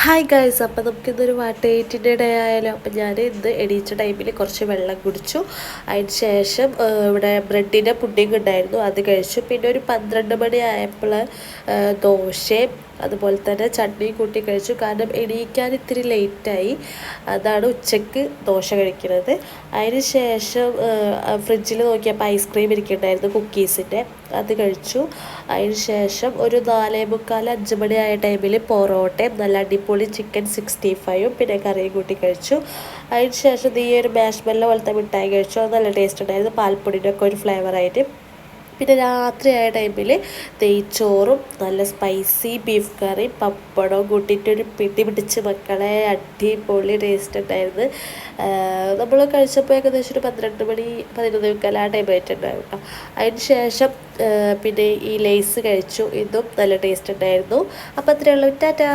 Hi guys, അപ്പോൾ നമുക്കിന്നൊരു വാട്ടേറ്റിൻ്റെ day ആയാലോ. അപ്പം ഞാൻ ഇന്ന് എണീച്ച ടൈമിൽ കുറച്ച് വെള്ളം കുടിച്ചു. അതിന് ശേഷം ഇവിടെ ബ്രെഡിൻ്റെ പുഡിങ് ഉണ്ടായിരുന്നു, അത് കഴിച്ചു. പിന്നെ ഒരു 12 മണി ആയപ്പോൾ ദോശയും അതുപോലെ തന്നെ ചട്നിയും കൂട്ടി കഴിച്ചു. കാരണം എണീക്കാൻ ഇത്തിരി ലേറ്റായി, അതാണ് ഉച്ചയ്ക്ക് ദോശ കഴിക്കുന്നത്. അതിന് ശേഷം ഫ്രിഡ്ജിൽ നോക്കിയപ്പോൾ ഐസ്ക്രീം ഇരിക്കുന്നുണ്ടായിരുന്നു, കുക്കീസിൻ്റെ, അത് കഴിച്ചു. അതിന് ശേഷം ഒരു 4:45 5 മണി ആയ ടൈമിൽ പൊറോട്ടയും നല്ല അടിപൊളി ചിക്കൻ 65 പിന്നെ കറിയും കൂട്ടി കഴിച്ചു. അതിന് ശേഷം ഈ ഒരു മാഷ്മെല്ലോ പോലത്തെ മിഠായി കഴിച്ചു, അത് നല്ല ടേസ്റ്റ് ഉണ്ടായിരുന്നു, പാൽപ്പൊടിയുടെ ഒക്കെ ഒരു ഫ്ലേവറായിട്ട്. പിന്നെ രാത്രിയായ ടൈമിൽ നെയ്ച്ചോറും നല്ല സ്പൈസി ബീഫ് കറി പപ്പടവും കൂട്ടിയിട്ടൊരു പിടി പിടിച്ച് മക്കളെ, അടിപൊളി ടേസ്റ്റ് ഉണ്ടായിരുന്നു. നമ്മൾ കഴിച്ചപ്പോൾ ഏകദേശം ഒരു 12 മണി 11:15 ആ ടൈം ആയിട്ടുണ്ടായിരുന്നു കേട്ടോ. അതിന് ശേഷം പിന്നെ ഈ ലേസ് കഴിച്ചു, ഇതും നല്ല ടേസ്റ്റ് ഉണ്ടായിരുന്നു. അപ്പോൾ അത്രയേ ഉള്ളൂ, ടാറ്റാ.